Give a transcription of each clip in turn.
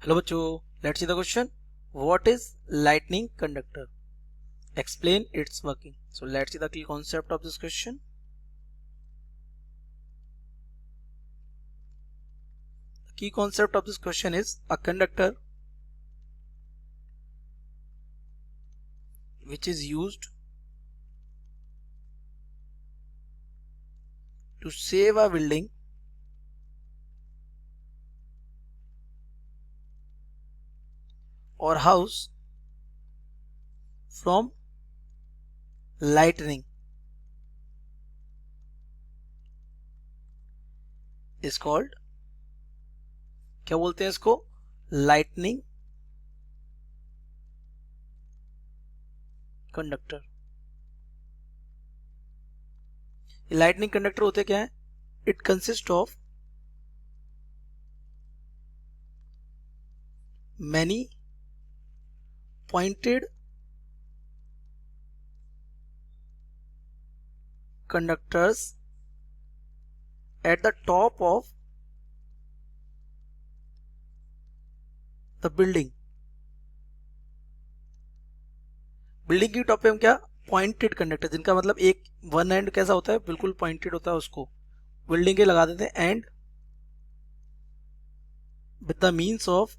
Hello bachcho, let's see the question. What is lightning conductor? Explain its working. So let's see the key concept of this question. The key concept of this question is a conductor which is used to save a building or house from lightning is called, क्या बोलते हैं इसको, lightning conductor. Lightning conductor होते क्या है? It consist of many pointed conductors at the top of the building. Building की top पे हम क्या, पॉइंटेड कंडक्टर, जिनका मतलब एक वन एंड कैसा होता है, बिल्कुल पॉइंटेड होता है, उसको बिल्डिंग के लगा देते हैं and with the means of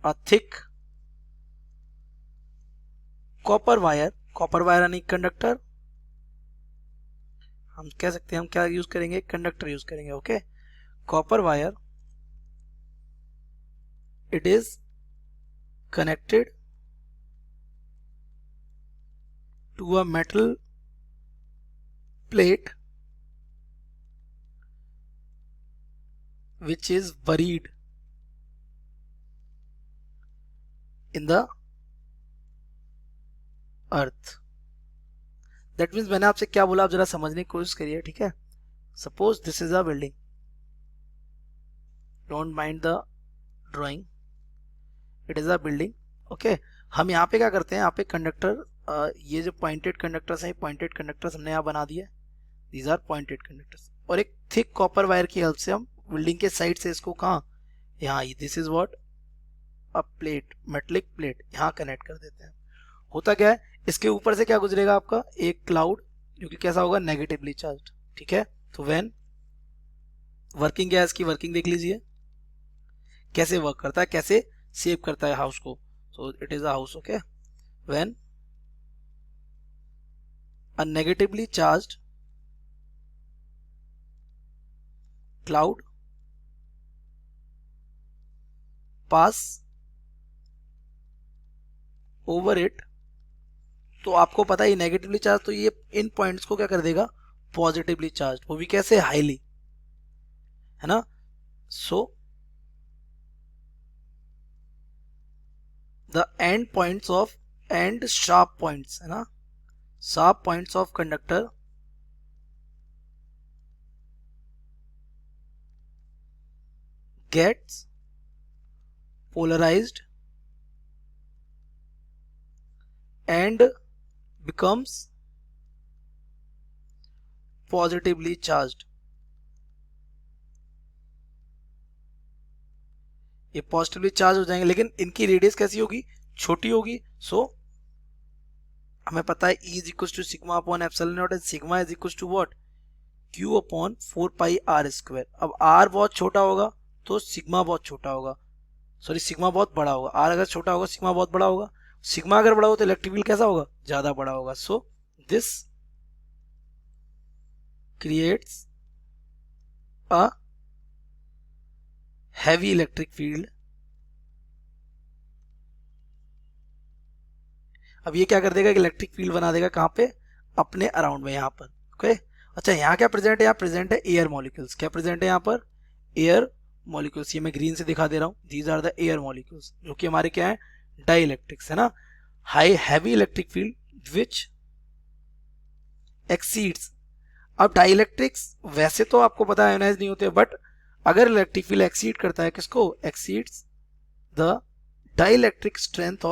a thick copper wire यानी कंडक्टर, हम कह सकते हैं, हम क्या यूज करेंगे, कंडक्टर यूज करेंगे. Okay, copper wire, it is connected to a metal plate which is buried in the earth. That means मैंने आपसे क्या बोला, आप जरा समझने की कोशिश करिए. ठीक है, suppose this is a building, don't mind the drawing, it is a building. Okay, हम यहाँ पे क्या करते हैं, यहाँ पे कंडक्टर, ये जो पॉइंटेड कंडक्टर्स हैं, पॉइंटेड कंडक्टर्स हमने यहाँ बना दिए, दीज आर पॉइंटेड कंडक्टर्स, और एक थिक कॉपर वायर की हेल्प से हम बिल्डिंग के साइड से इसको कहाँ, यहाँ, this is what, a plate, metallic plate, यहाँ कनेक्ट कर देते हैं. होता क्या है, इसके ऊपर से क्या गुजरेगा आपका, एक क्लाउड, जो कि कैसा होगा, नेगेटिवली चार्ज. ठीक है, तो व्हेन वर्किंग क्या है, इसकी वर्किंग देख लीजिए कैसे वर्क करता है, कैसे सेव करता है हाउस को. So it is a house. Okay, when a negatively charged cloud pass over it, तो आपको पता है नेगेटिवली चार्ज, तो ये इन पॉइंट्स को क्या कर देगा, पॉजिटिवली चार्ज, वो भी कैसे, हाईली, है ना. So the end points of, and sharp points, है ना, sharp points of conductor gets polarized and becomes positively charged. ये पॉजिटिवली चार्ज हो जाएंगे, लेकिन इनकी रेडियस कैसी होगी, छोटी होगी. सो हमें पता है E is equal to sigma upon epsilon naught, and sigma is equal to what, Q upon 4 pi R square. अब R बहुत छोटा होगा तो सिग्मा बहुत छोटा होगा, सॉरी सिग्मा बहुत बड़ा होगा. R अगर छोटा होगा, सिग्मा बहुत बड़ा होगा. सिग्मा अगर बड़ा हो तो इलेक्ट्रिक फील्ड कैसा होगा, ज्यादा बड़ा होगा. So this creates a heavy electric field. अब ये क्या कर देगा, इलेक्ट्रिक फील्ड बना देगा कहाँ पे, अपने अराउंड में, यहाँ पर. ओके, अच्छा यहाँ क्या प्रेजेंट है, यहाँ प्रेजेंट है एयर मॉलिक्यूल्स. क्या प्रेजेंट है यहाँ पर, एयर मॉलिक्यूल्स. ये मैं ग्रीन से दिखा दे रहा हूँ, these are the air molecules, जो कि हमारे क्या है, डाई इलेक्ट्रिक्स, है ना. High heavy electric field which exceeds. अब डाई इलेक्ट्रिक्स वैसे तो आपको पता है आयोनाइज नहीं होते, बट अगर इलेक्ट्रिक फील्ड एक्सीड करता है किसको, exceeds the dielectric strength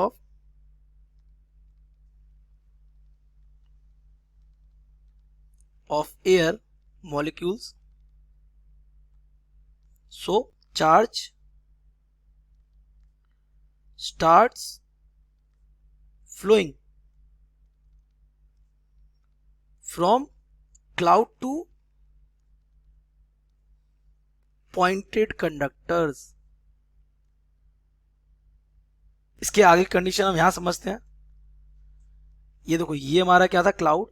of air molecules, so charge starts flowing from cloud to pointed conductors. इसके आगे कंडीशन हम यहां समझते हैं। ये देखो, ये हमारा क्या था, क्लाउड।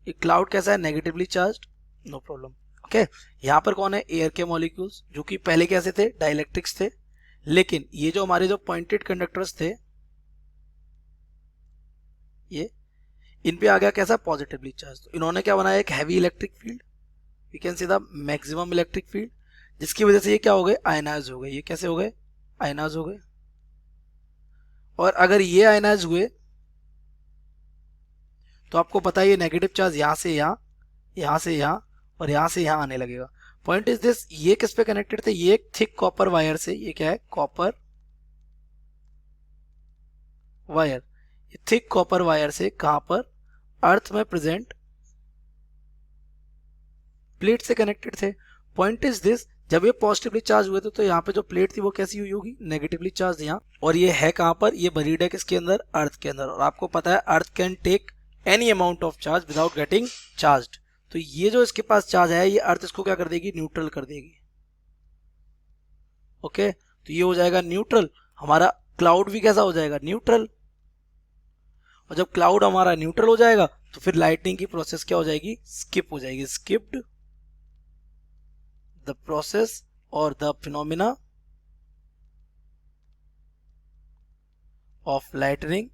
ये क्लाउड कैसा है, negatively charged, no problem. Okay, यहां पर कौन है, एयर के मॉलिक्यूल्स, जो कि पहले कैसे थे, डाइलेक्ट्रिक्स थे। लेकिन ये जो हमारे जो पॉइंटेड कंडक्टर्स थे, ये इन पे आ गया कैसा, पॉजिटिवली चार्ज। तो इन्होंने क्या बनाया, एक heavy electric field, we can see the maximum electric field, जिसकी वजह से ये क्या हो गए, आयनाइज हो गए। ये कैसे हो गए, आयनाइज हो गए। और अगर ये आयनाइज हुए तो आपको पता है ये नेगेटिव चार्ज यहां से यहां, यहां से यहां और यहां से यहां आने लगेगा। पॉइंट इज दिस, ये किस पे कनेक्टेड थे, ये एक थिक कॉपर वायर से, ये क्या है, कॉपर वायर। ये थिक कॉपर वायर से कहां पर, अर्थ में प्रेजेंट प्लेट से कनेक्टेड थे। पॉइंट इज दिस, जब ये पॉजिटिवली चार्ज हुए थे तो यहाँ पे जो प्लेट थी वो कैसी हुई होगी, नेगेटिवली चार्ज यहाँ। और ये है कहां पर, ये बरीड है किसके अंदर, अर्थ के अंदर। और आपको पता है earth can take any amount of charge without getting charged. तो ये जो इसके पास चार्ज है, ये अर्थ इसको क्या कर देगी, न्यूट्रल कर देगी। ओके, तो ये हो जाएगा न्यूट्रल। हमारा क्लाउड भी कैसा हो जाएगा, न्यूट्रल। और जब क्लाउड हमारा न्यूट्रल हो जाएगा तो फिर लाइटनिंग की प्रोसेस क्या हो जाएगी, स्किप हो जाएगी। स्किप्ड द प्रोसेस और the phenomena of lightning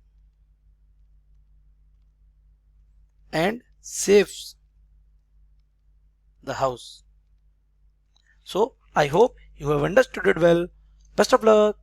and saves the house. So I hope you have understood it well. Best of luck.